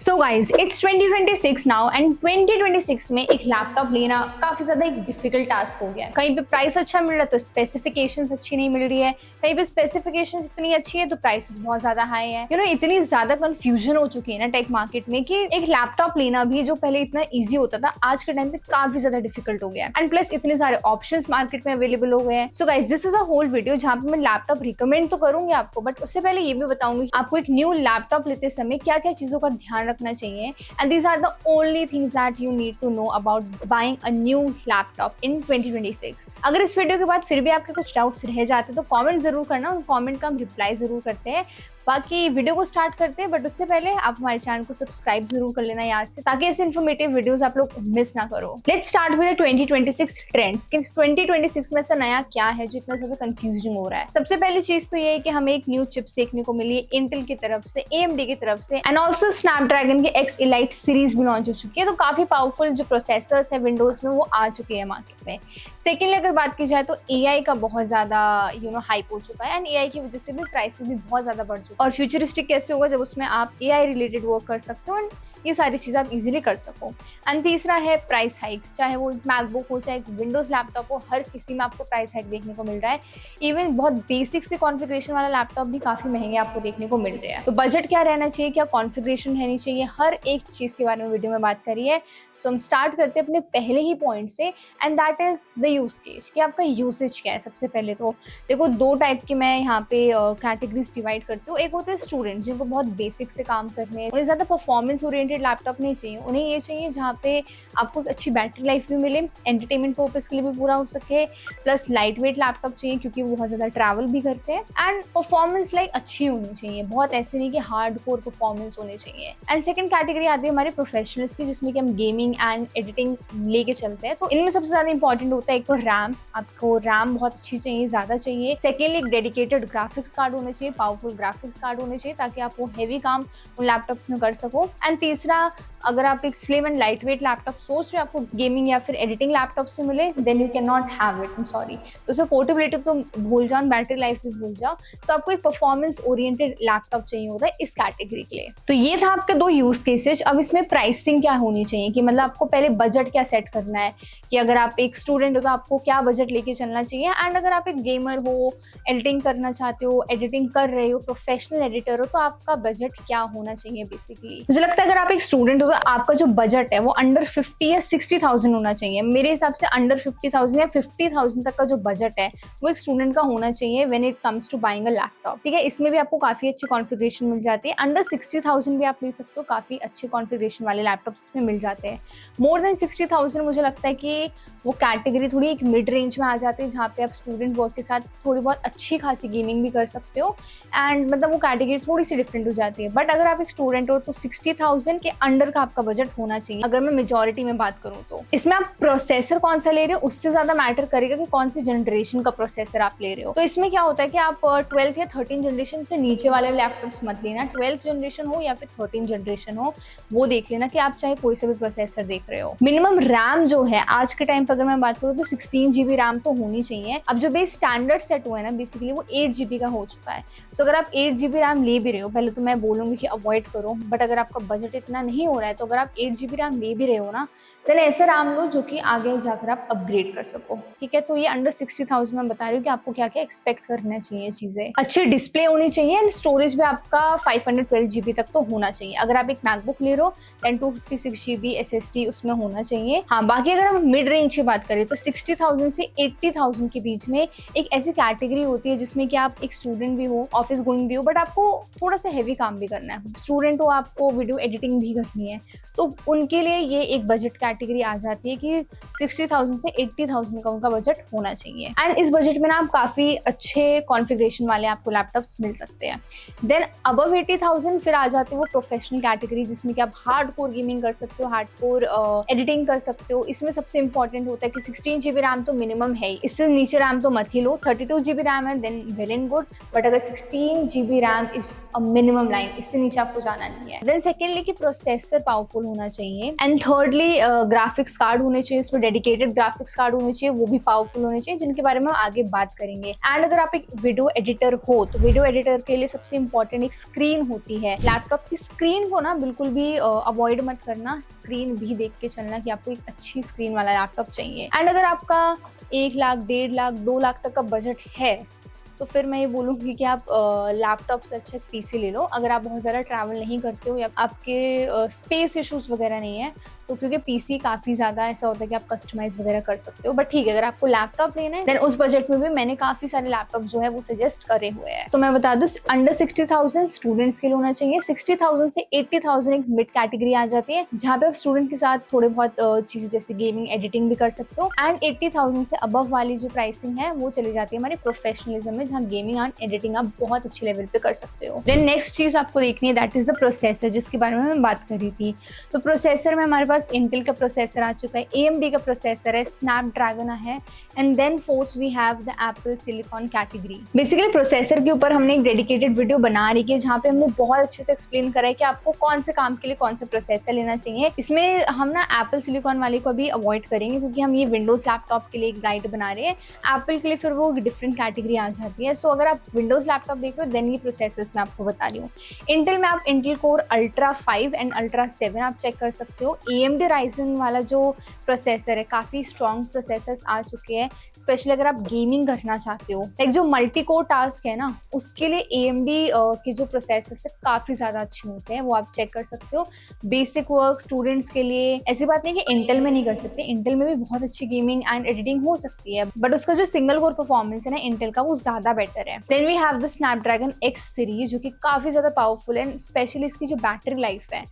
So guys it's 2026 now and 2026 में एक laptop लेना काफी ज्यादा एक डिफिकल्ट टास्क हो गया है। कहीं पे प्राइस अच्छा मिल रहा है तो स्पेसिफिकेशंस अच्छी नहीं मिल रही है, कहीं पे स्पेसिफिकेशंस इतनी अच्छी है तो प्राइसेस बहुत ज्यादा हाई है। इतनी ज्यादा कंफ्यूजन हो चुकी है ना टेक मार्केट में कि एक लैपटॉप लेना भी जो पहले इतना ईजी होता था आज के टाइम पे काफी ज्यादा डिफिकल्ट हो गया है। एंड प्लस इतने सारे ऑप्शन मार्केट में अवेलेबल हो गए हैं। So guys this is a whole video जहाँ पे मैं लैपटॉप रिकमेंड तो करूंगी आपको, बट उससे पहले ये भी बताऊंगी आपको एक न्यू लैपटॉप लेते समय क्या क्या चीजों का ध्यान रखना चाहिए। And these are the only things that you need to know about buying a new laptop in 2026. अगर इस वीडियो के बाद फिर भी आपके कुछ डाउट्स रह जाते तो कमेंट जरूर करना, उन कमेंट का हम रिप्लाई जरूर करते हैं। बाकी वीडियो को स्टार्ट करते हैं, बट उससे पहले आप हमारे चैनल को सब्सक्राइब जरूर कर लेना याद से, ताकि ऐसे इन्फॉर्मेटिव वीडियोस आप लोग मिस ना करो। लेट्स स्टार्ट विद 2026 ट्रेंड्स कि 2026 में ऐसा नया क्या है जो इतना ज्यादा कंफ्यूजिंग हो रहा है। सबसे पहली चीज तो ये है कि हमें एक न्यू चिप्स देखने को मिली है इंटेल की तरफ से, AMD की तरफ से, एंड ऑल्सो स्नैपड्रैगन की X Elite सीरीज भी लॉन्च हो चुकी है। तो काफी पावरफुल जो प्रोसेसर्स है विंडोज में वो आ चुके हैं मार्केट में। सेकेंडली अगर बात की जाए तो AI का बहुत ज्यादा हाइप हो चुका है, एंड AI की वजह से भी प्राइसेस भी बहुत ज्यादा बढ़ चुके हैं। और फ्यूचरिस्टिक कैसे होगा जब उसमें आप AI रिलेटेड वर्क कर सकते हो, एंड ये सारी चीजें आप इजीली कर सको। एंड तीसरा है प्राइस हाइक, चाहे वो मैकबुक हो चाहे विंडोज लैपटॉप हो, हर किसी में आपको प्राइस हाइक देखने को मिल रहा है। इवन बहुत बेसिक से कॉन्फ़िगरेशन वाला लैपटॉप भी काफी महंगे आपको देखने को मिल रहे हैं। तो बजट क्या रहना चाहिए, क्या कॉन्फ़िगरेशन रहनी चाहिए, हर एक चीज के बारे में वीडियो में बात करी है। सो हम स्टार्ट करते हैं अपने पहले ही पॉइंट से, and that is the use case कि आपका यूसेज क्या है। सबसे पहले तो देखो दो टाइप की मैं यहाँ पे कैटेगरीज डिवाइड करती हूँ। एक होते हैं स्टूडेंट जिनको बहुत बेसिक से काम करने हैं, उन्हें ज्यादा परफॉर्मेंस ओरिएंटेड लैपटॉप नहीं चाहिए, उन्हें ये चाहिए जहाँ पे आपको अच्छी बैटरी लाइफ भी मिले, एंटरटेनमेंट पर्पस के लिए भी पूरा हो सके, प्लस लाइट वेट लैपटॉप चाहिए क्योंकि वो बहुत ज्यादा ट्रैवल भी करते हैं, एंड परफॉर्मेंस लाइक अच्छी होनी चाहिए, बहुत ऐसे नहीं कि हार्ड कोर परफॉर्मेंस होनी चाहिए। एंड सेकंड कैटेगरी आती है हमारे प्रोफेशनल्स की, जिसमें कि हम गेमिंग एंड एडिटिंग लेके चलते हैं। तो इनमें सबसे ज्यादा इंपॉर्टेंट होता है एक तो रैम, आपको रैम बहुत अच्छी चाहिए, ज्यादा चाहिए। सेकेंडली एक डेडिकेटेड ग्राफिक्स कार्ड होना चाहिए, पावरफुल ग्राफिक्स कार्ड होने चाहिए ताकि आप वो हैवी काम उन लैपटॉप्स में कर सको। एंड तीसरा, अगर आप एक slim and light weight laptop सोच रहे हो आपको गेमिंग या फिर एडिटिंग लैपटॉप्स में मिले, then you can not have it, I am sorry. तो उसमें पोर्टेबिलिटी तो भूल जाओ, बैटरी लाइफ भी भूल जाओ। तो आपको एक परफॉर्मेंस ओरिएंटेड लैपटॉप चाहिए होता है इस कैटेगरी के लिए। तो ये था आपके दो यूज केसेज। अब इसमें प्राइसिंग क्या होनी चाहिए कि मतलब आपको पहले बजट क्या सेट करना है कि अगर आप एक स्टूडेंट हो तो आपको क्या बजट लेके चलना चाहिए, एंड अगर आप एक गेमर हो, एडिटिंग करना चाहते हो, एडिटिंग कर रहे हो, प्रोफेशनल एडिटर हो, तो आपका बजट क्या होना चाहिए। बेसिकली मुझे लगता है अगर आप एक स्टूडेंट हो तो आपका जो बजट है वो अंडर 50 या 60,000 होना चाहिए। मेरे हिसाब से अंडर 50,000 या 50,000 तक का जो बजट है वो एक स्टूडेंट का होना चाहिए when it comes to buying a laptop. ठीक है, इसमें भी आपको काफी अच्छी कॉन्फ़िगरेशन मिल जाती है। अंडर 60,000 भी आप ले सकते हो, काफी अच्छे कॉन्फ़िगरेशन वाले लैपटॉप्स में मिल जाते हैं। मोर देन 60,000 मुझे लगता है कि वो कैटेगरी थोड़ी एक मिड रेंज में आ जाती है, जहाँ पे आप स्टूडेंट वर्क के साथ थोड़ी बहुत अच्छी खासी गेमिंग भी कर सकते हो, एंड मतलब वो कैटेगरी थोड़ी सी डिफरेंट हो जाती है। बट अगर आप एक स्टूडेंट हो तो 60,000 के अंडर का आपका बजट होना चाहिए। अगर मैं मेजॉरिटी में बात करूँ तो इसमें आप प्रोसेसर कौन सा ले रहे हो उससे ज्यादा मैटर करेगा कि कौन सी जनरेशन का प्रोसेसर आप ले रहे हो। तो इसमें क्या होता है कि आप 12th या 13 जनरेशन से नीचे वाले लैपटॉप्स मत लेना। 12th जनरेशन हो या फिर 13 जनरेशन हो, वो देख लेना कि आप चाहे कोई सा भी प्रोसेसर देख रहे हो। मिनिमम रैम जो है आज के टाइम पर अगर मैं बात करूँ तो 16 GB रैम तो होनी चाहिए। अब जो बेस स्टैंडर्ड सेट हुआ है ना बेसिकली वो 8 GB का हो चुका है। सो अगर आप 8 GB रैम ले भी रहे हो, पहले तो मैं बोलूंगी कि अवॉइड करो, बट अगर आपका बजट इतना नहीं हो रहा है तो अगर आप 8 GB रैम ले भी रहे हो ना, देन ऐसा रैम लो जो कि आगे जाकर आप अपग्रेड कर सको। ठीक है, तो ये अंडर 60,000 में बता रही हूँ कि आपको क्या क्या एक्सपेक्ट करना चाहिए चीजें। अच्छी डिस्प्ले होनी चाहिए, एंड स्टोरेज भी आपका 512 GB तक तो होना चाहिए। अगर आप एक मैकबुक ले रहे हो देन 256 GB SSD उसमें होना चाहिए। हाँ, बाकी अगर हम मिड रेंज की बात करें तो 60,000 से 80,000 के बीच में एक ऐसी कैटेगरी होती है जिसमें कि आप एक स्टूडेंट भी हो, ऑफिस गोइंग भी हो, बट आपको थोड़ा सा हैवी काम भी करना है। स्टूडेंट हो, आपको वीडियो एडिटिंग भी करनी है, तो उनके लिए ये एक बजट कैटेगरी आ जाती है कि 60,000 से 80,000 का उनका बजट होना चाहिए। एंड इस बजट में ना आप काफी अच्छे कॉन्फ़िगरेशन वाले आपको लैपटॉप्स मिल सकते हैं। देन अबव 80,000 फिर आ जाते हैं वो प्रोफेशनल कैटेगरी, जिसमें कि आप हार्ड कोर गेमिंग कर सकते हो, हार्ड कोर एडिटिंग कर सकते हो। इसमें सबसे इंपॉर्टेंट होता है कि 16 GB रैम तो मिनिमम है ही, इससे नीचे रैम तो मत ही लो। 32 GB रैम है then well and good, but अगर 16 GB RAM is a minimum line, इससे नीचे आपको जाना नहीं है। देन सेकेंडली कि प्रोसेसर पावरफुल होना चाहिए, एंड थर्डली ग्राफिक्स कार्ड होने चाहिए, इसमें डेडिकेटेड ग्राफिक्स कार्ड होने चाहिए, वो भी पावरफुल होने चाहिए, जिनके बारे में हम आगे बात करेंगे। एंड अगर आप एक वीडियो एडिटर हो तो वीडियो एडिटर के लिए सबसे इंपॉर्टेंट एक स्क्रीन होती है। लैपटॉप की स्क्रीन को ना बिल्कुल भी अवॉइड मत करना, स्क्रीन भी देख के चलना कि आपको एक अच्छी स्क्रीन वाला लैपटॉप चाहिए। एंड अगर आपका 1 लाख, 1.5 लाख, 2 लाख तक का बजट है तो फिर मैं ये बोलूँगी कि आप लैपटॉप से अच्छा पीसी ले लो। अगर आप बहुत ज़्यादा ट्रैवल नहीं करते हो या आपके स्पेस इश्यूज़ वगैरह नहीं है तो, क्योंकि पीसी काफ़ी ज़्यादा ऐसा होता है कि आप कस्टमाइज़ वगैरह कर सकते हो। बट ठीक है, अगर आपको लैपटॉप लेना है देन उस बजट में भी मैंने काफ़ी सारे लैपटॉप जो है वो सजेस्ट करे हुए हैं। तो मैं बता दूँ, अंडर 60,000 स्टूडेंट्स के लिए होना चाहिए। 60,000 से 80,000 एक मिड कैटेगरी आ जाती है, जहाँ पे आप स्टूडेंट के साथ थोड़े बहुत चीज़ें जैसे गेमिंग, एडिटिंग भी कर सकते हो। एंड 80,000 से अबव वाली जो प्राइसिंग है वो चली जाती है हमारे प्रोफेशनलिज्म में, जहाँ गेमिंग एंड एडिटिंग आप बहुत अच्छे लेवल पे कर सकते हो। देन नेक्स्ट चीज़ आपको देखनी है, दैट इज द प्रोसेसर, जिसके बारे में मैं बात कर रही थी। तो प्रोसेसर में हमारे पास इंटेल का प्रोसेसर आ चुका है, AMD का प्रोसेसर है, स्नैपड्रैगन है, and then fourth we have the Apple silicon category. Basically processor के ऊपर हमने एक डेडिकेटेड वीडियो बना रही है जहाँ पे हमने बहुत अच्छे से एक्सप्लेन करा है कि आपको कौन से काम के लिए कौन सा प्रोसेसर लेना चाहिए। इसमें हम ना एप्पल सिलिकॉन वाले को भी अवॉइड करेंगे, क्योंकि हम ये विंडोज लैपटॉप के लिए एक गाइड बना रहे हैं। एप्पल के लिए फिर वो डिफरेंट कैटेगरी आ जाती है। सो अगर आप विंडोज लैपटॉप देख रहे हो देन ये प्रोसेसर्स मैं आपको बता रही हूँ। इंटेल में आप Intel core ultra 5 and ultra 7 आप चेक कर सकते हो। AMD राइजन वाला जो प्रोसेसर है, काफ़ी स्ट्रॉन्ग प्रोसेसर्स आ चुके हैं, स्पेशली अगर आप गेमिंग करना चाहते हो। लाइक जो मल्टी कोर टास्क है ना, उसके लिए AMD के जो प्रोसेसर्स है काफ़ी ज़्यादा अच्छे होते हैं, वो आप चेक कर सकते हो। बेसिक वर्क स्टूडेंट्स के लिए ऐसी बात नहीं कि इंटेल में नहीं कर सकते, इंटेल में भी बहुत अच्छी गेमिंग एंड एडिटिंग हो सकती है, बट उसका जो सिंगल कोर परफॉर्मेंस है ना इंटेल का, वो ज़्यादा बेटर है। Then we have the Snapdragon X series, जो कि काफ़ी ज़्यादा पावरफुल है, स्पेशली इसकी जो बैटरी लाइफ है,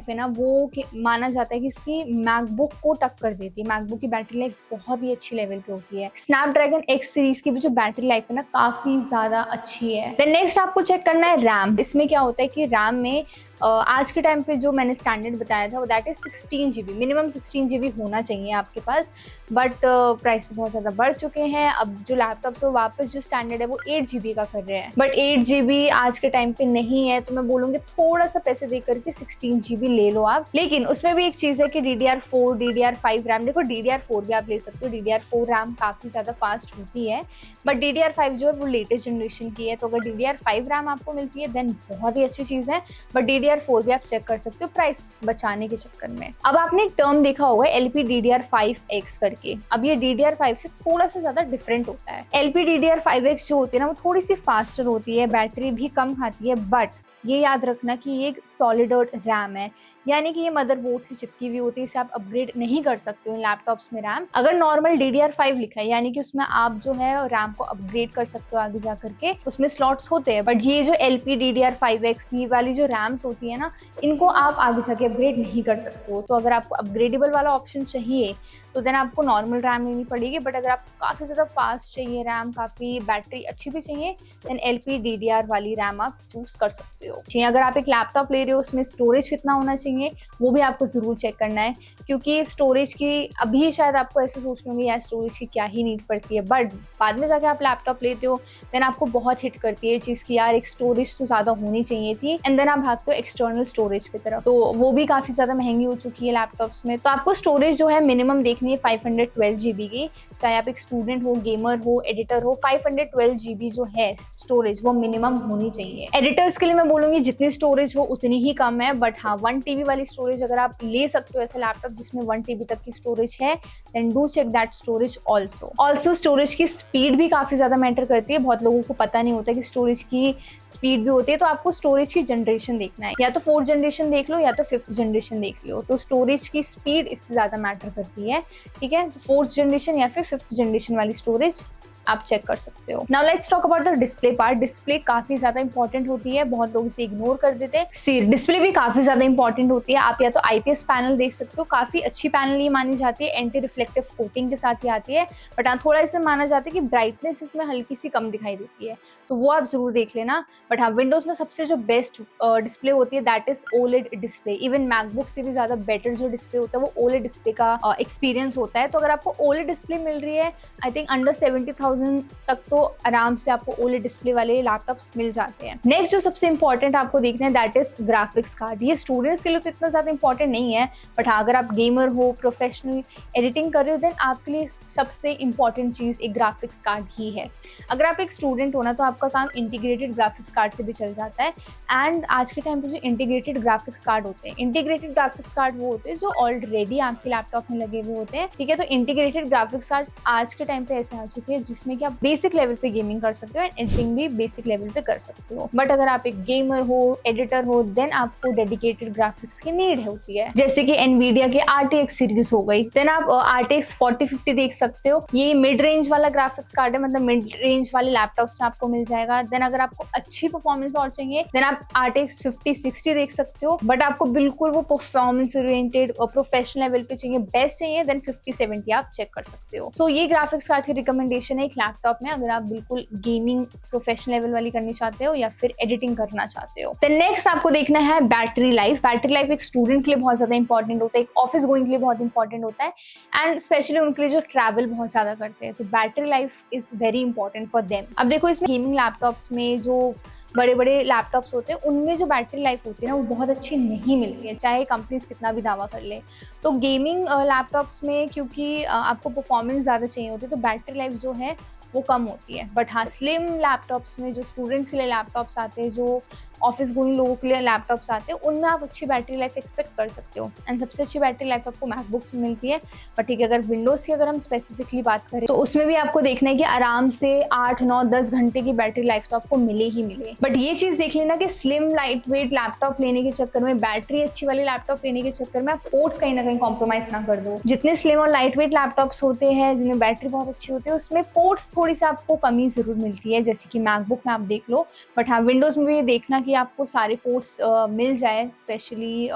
ना वो माना जाता है कि इसकी मैकबुक को टक्कर देती है। मैकबुक की बैटरी लाइफ बहुत ही अच्छी लेवल पे होती है। स्नैपड्रैगन X सीरीज की भी जो बैटरी लाइफ है ना, काफी ज्यादा अच्छी है। देन नेक्स्ट आपको चेक करना है रैम। इसमें क्या होता है कि रैम में आज के टाइम पे जो मैंने स्टैंडर्ड बताया था वो that is 16 GB, minimum 16 GB होना चाहिए आपके पास, बट प्राइस बहुत ज़्यादा बढ़ चुके हैं। अब जो लैपटॉप्स है वापस जो स्टैंडर्ड है वो 8 GB का कर रहे हैं, बट 8 GB आज के टाइम पे नहीं है, तो मैं बोलूँगी थोड़ा सा पैसे दे करके 16 GB ले लो आप। लेकिन उसमें भी एक चीज़ है कि DDR4, DDR5 रैम, देखो DDR4 भी आप ले सकते हो, DDR4 रैम काफ़ी ज़्यादा फास्ट होती है, बट DDR5 जो है वो लेटेस्ट जनरेशन की है, तो अगर DDR5 रैम आपको मिलती है देन बहुत ही अच्छी चीज़ है, बट DDR4 भी आप चेक कर सकते हो प्राइस बचाने के चक्कर में। अब आपने एक टर्म देखा होगा LPDDR5X करके, अब ये DDR5 से थोड़ा सा ज्यादा डिफरेंट होता है। LPDDR5X जो होती है ना वो थोड़ी सी फास्टर होती है, बैटरी भी कम खाती है, बट ये याद रखना कि ये एक सॉलिड रैम है, यानी कि ये मदरबोर्ड से चिपकी हुई होती है, इसे आप अपग्रेड नहीं कर सकते हो लैपटॉप्स में रैम। अगर नॉर्मल DDR5 लिखा है यानी कि उसमें आप जो है रैम को अपग्रेड कर सकते हो आगे जा करके, उसमें स्लॉट्स होते हैं, बट ये जो LPDDR5X ये वाली जो रैम्स होती है ना, इनको आप आगे जाके अपग्रेड नहीं कर सकते हो। तो अगर आपको अपग्रेडेबल वाला ऑप्शन चाहिए तो देन आपको नॉर्मल रैम लेनी पड़ेगी, बट अगर आपको काफ़ी ज़्यादा फास्ट चाहिए रैम, काफ़ी बैटरी अच्छी भी चाहिए, देन LPDDR वाली रैम आप चूज कर सकते हो। अगर आप एक लैपटॉप ले रहे हो उसमें स्टोरेज कितना होना चाहिए वो भी आपको जरूर चेक करना है, क्योंकि स्टोरेज की अभी शायद आपको ऐसे सोचने होंगे यार स्टोरेज की क्या ही नीड पड़ती है, बट बाद में जाके आप लैपटॉप लेते हो देन आपको बहुत हिट करती है चीज़ की यार एक स्टोरेज तो ज़्यादा होनी चाहिए थी, एंड देन आप भागते हो एक्सटर्नल स्टोरेज की तरफ, तो वो भी काफ़ी ज़्यादा महंगी हो चुकी है लैपटॉप्स में। तो आपको स्टोरेज जो है मिनिमम देखनी है 512 GB की, चाहे आप एक स्टूडेंट हो, गेमर हो, एडिटर हो, 512 GB जो है स्टोरेज वो मिनिमम होनी चाहिए। एडिटर्स के लिए मैं बोलूँगी जितनी स्टोरेज हो उतनी ही कम है, बट हाँ 1 TB वाली स्टोरेज अगर आप ले सकते हो ऐसा लैपटॉप जिसमें 1 TB तक की स्टोरेज है, then do check that storage also storage की स्पीड भी काफ़ी ज़्यादा मैटर करती है, बहुत लोगों को पता नहीं होता कि स्टोरेज की स्पीड भी होती है। तो आपको स्टोरेज की जनरेशन देखना है, या तो 4th जनरेशन देख लो या तो 5th जनरेशन देख लो, तो स्टोरेज की स्पीड इससे ज़्यादा मैटर करती है, ठीक है। तो 4th जनरेशन या फिर 5th जनरेशन वाली स्टोरेज आप चेक कर सकते हो। Now let's talk about the display part. Display काफी ज्यादा इंपॉर्टेंट होती है, बहुत लोग इसे इग्नोर कर देते हैं। डिस्प्ले भी काफी ज्यादा इंपॉर्टेंट होती है। आप या तो IPS पैनल देख सकते हो, काफी अच्छी पैनल ये मानी जाती है, एंटी रिफ्लेक्टिव कोटिंग के साथ ही आती है, बट हाँ थोड़ा इसे माना जाता है कि ब्राइटनेस इसमें हल्की सी कम दिखाई देती है, तो वो आप जरूर देख लेना। बट हाँ, विंडोज में सबसे जो बेस्ट डिस्प्ले होती है that is OLED display. Even MacBook से भी ज्यादा बेटर जो डिस्प्ले होता है वो ओलेड डिस्प्ले का एक्सपीरियंस होता है। तो अगर आपको ओलेड डिस्प्ले मिल रही है, आई थिंक अंडर 70,000 तक तो आराम से आपको ओलेड डिस्प्ले वाले लैपटॉप्स मिल जाते हैं। नेक्स्ट जो सबसे इंपॉर्टेंट आपको देखना है दैट इज ग्राफिक्स कार्ड। ये स्टूडेंट्स के लिए तो इतना ज्यादा इंपॉर्टेंट नहीं है, बट हाँ, अगर आप गेमर हो, प्रोफेशनल एडिटिंग कर रहे हो, देन आपके लिए सबसे इंपॉर्टेंट चीज एक ग्राफिक्स कार्ड ही है। अगर आप एक स्टूडेंट हो ना, तो आपका काम इंटीग्रेटेड ग्राफिक्स कार्ड से भी चल जाता है। एंड आज के टाइम पे जो इंटीग्रेटेड ग्राफिक्स कार्ड होते हैं, इंटीग्रेटेड ग्राफिक्स कार्ड वो होते हैं जो ऑलरेडी आपके लैपटॉप में लगे हुए होते हैं, ठीक है। तो इंटीग्रेटेड ग्राफिक्स कार्ड आज के टाइम पे ऐसे आ चुके हैं जिसमें कि आप बेसिक लेवल पे गेमिंग कर सकते हो एंड एडिटिंग भी बेसिक लेवल पे कर सकते हो। बट अगर आप एक गेमर हो, एडिटर हो, देन आपको डेडिकेटेड ग्राफिक्स की नीड होती है, जैसे कि एनवीडिया के RTX सीरीज हो गई। देन आप RTX 4050 देख सकते हो। ये मिड रेंज वाला ग्राफिक्स कार्ड है, मतलब मिड रेंज वाले लैपटॉप्स में आपको मिल जाएगा। देन अगर आपको अच्छी परफॉर्मेंस और चाहिए, देन आप RTX 5060 देख सकते हो। बट आपको बिल्कुल वो परफॉर्मेंस ओरिएंटेड और प्रोफेशनल लेवल पे चाहिए, बेस्ट चाहिए, देन 5070 आप चेक कर सकते हो। सो ये ग्राफिक्स कार्ड की रिकमेंडेशन है एक लैपटॉप में, अगर आप बिल्कुल गेमिंग प्रोफेशनल लेवल वाली करनी चाहते हो या फिर एडिटिंग करना चाहते हो। देन नेक्स्ट आपको देखना है बैटरी लाइफ। बैटरी लाइफ एक स्टूडेंट के लिए बहुत ज्यादा इंपॉर्टेंट होता है, एक ऑफिस गोइंग के लिए बहुत इंपॉर्टेंट होता है, एंड स्पेशली उनके लिए जो ट्रैवल बहुत ज्यादा करते हैं। तो battery life is very important for them. अब देखो, इसमें गेमिंग लैपटॉप्स में जो बड़े बड़े लैपटॉप्स होते हैं उनमें जो बैटरी लाइफ होती है ना, वो बहुत अच्छी नहीं मिलती है, चाहे कंपनीज कितना भी दावा कर ले। तो गेमिंग लैपटॉप्स में क्योंकि आपको परफॉर्मेंस ज़्यादा चाहिए होती है, तो बैटरी लाइफ जो है वो कम होती है। बट हाँ, स्लिम लैपटॉप्स में जो स्टूडेंट्स के लिए लैपटॉप्स आते हैं, जो ऑफिस गोइंग लोगों के लिए लैपटॉप्स आते हैं, उनमें आप अच्छी बैटरी लाइफ एक्सपेक्ट कर सकते हो। एंड सबसे अच्छी बैटरी लाइफ आपको मैकबुक्स में मिलती है। बट ठीक है, अगर विंडोज़ की अगर हम स्पेसिफिकली बात करें तो उसमें भी आपको देखना है कि आराम से 8, 9, 10 घंटे की बैटरी लाइफ तो आपको मिले ही मिले। बट ये चीज़ देख लेना कि स्लिम लाइट वेट लैपटॉप लेने के चक्कर में, बैटरी अच्छी वाली लैपटॉप लेने के चक्कर में आप पोर्ट्स कहीं ना कहीं कॉम्प्रोमाइज ना कर दो। जितने स्लिम और लाइट वेट लैपटॉप्स होते हैं जिनमें बैटरी बहुत अच्छी होती है, उसमें पोर्ट्स थोड़ी सी आपको कमी जरूर मिलती है, जैसे कि मैकबुक में आप देख लो। बट हाँ, विंडोज़ में भी ये देखना कि आपको सारे पोर्ट्स मिल जाए, स्पेशली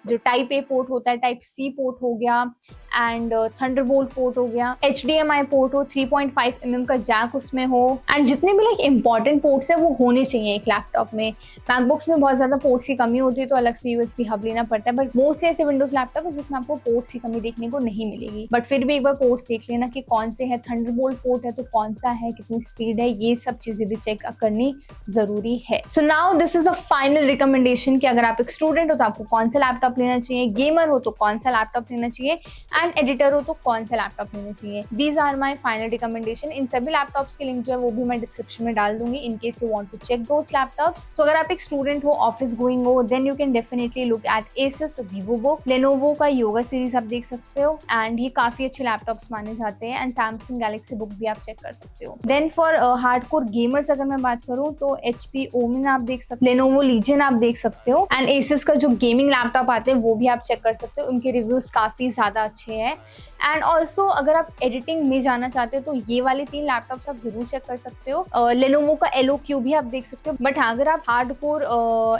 जो टाइप ए पोर्ट होता है, टाइप सी पोर्ट हो गया, एंड थंडरबोल्ट पोर्ट हो गया, HDMI पोर्ट हो, 3.5 mm का जैक उसमें हो, एंड जितने भी लाइक इंपॉर्टेंट पोर्ट्स है वो होने चाहिए एक लैपटॉप में। मैकबुक्स में बहुत ज्यादा पोर्ट्स की कमी होती है तो अलग से USB हब लेना पड़ता है। बट मोस्टली ऐसे विंडोज लैपटॉप है जिसमें आपको पोर्ट्स की कमी देखने को नहीं मिलेगी। बट फिर भी एक बार पोर्ट्स देख लेना कि कौन से है, थंडरबोल्ट पोर्ट है तो कौन सा है, कितनी स्पीड है, ये सब चीजें भी चेक करनी जरूरी है। So now this is the final recommendation कि अगर आप एक स्टूडेंट हो तो आपको कौन सा लैपटॉप लेना चाहिए, गेमर हो तो कौन सा लैपटॉप लेना चाहिए, एंड एडिटर हो तो कौन सा लैपटॉप लेना चाहिए। These are my final recommendation. इन सभी लैपटॉप्स की लिंक जो है वो भी मैं डिस्क्रिप्शन में डाल दूंगी in case you want to check those laptops. तो अगर आप एक स्टूडेंट हो, ऑफिस गोइंग हो, then you can definitely look at Asus, VivoBook, Lenovo का योगा सीरीज आप देख सकते हो, एंड ये काफी अच्छे लैपटॉप्स माने जाते हैं, एंड Samsung Galaxy Book भी आप चेक कर सकते हो। देन फॉर हार्डकोर गेमर्स अगर मैं बात करूँ तो HP Omen आप देख सकते हो, Lenovo Legion आप देख सकते हो, एंड Asus का जो गेमिंग लैपटॉप आते हैं वो भी आप चेक कर सकते हो, उनके रिव्यूज काफी ज्यादा अच्छे हैं। एंड ऑल्सो अगर आप एडिटिंग में जाना चाहते हो तो ये वाले 3 लैपटॉप्स आप जरूर चेक कर सकते हो। Lenovo का EloQ भी आप देख सकते हो। बट हाँ, अगर आप हार्डकोर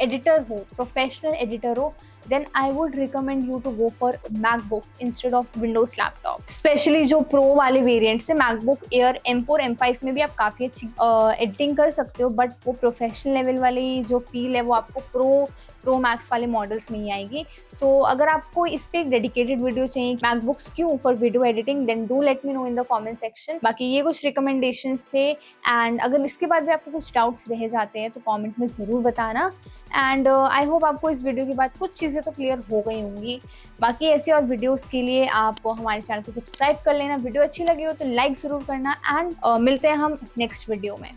एडिटर हो, प्रोफेशनल एडिटर हो, then I would recommend you to go for MacBooks instead of Windows laptop। Specially जो प्रो वाले वेरिएंट्स है, MacBook Air M4 M5 में भी आप काफ़ी अच्छी एडिटिंग कर सकते हो, बट वो प्रोफेशनल लेवल वाली जो फील है वो आपको प्रो मैक्स वाले मॉडल्स में ही आएगी। सो अगर आपको इस पे एक डेडिकेटेड वीडियो चाहिए मैकबुक्स क्यों for video editing, then do let me know in the comment section. बाकी ये कुछ रिकमेंडेशंस थे, एंड अगर इसके बाद भी आपको कुछ डाउट्स रह जाते हैं तो कमेंट में ज़रूर बताना। एंड आई होप आपको इस वीडियो के बाद कुछ चीज़ें तो क्लियर हो गई होंगी। बाकी ऐसी और वीडियोस के लिए आप हमारे चैनल को सब्सक्राइब कर लेना। वीडियो अच्छी लगी हो तो लाइक ज़रूर करना, एंड मिलते हैं हम नेक्स्ट वीडियो में।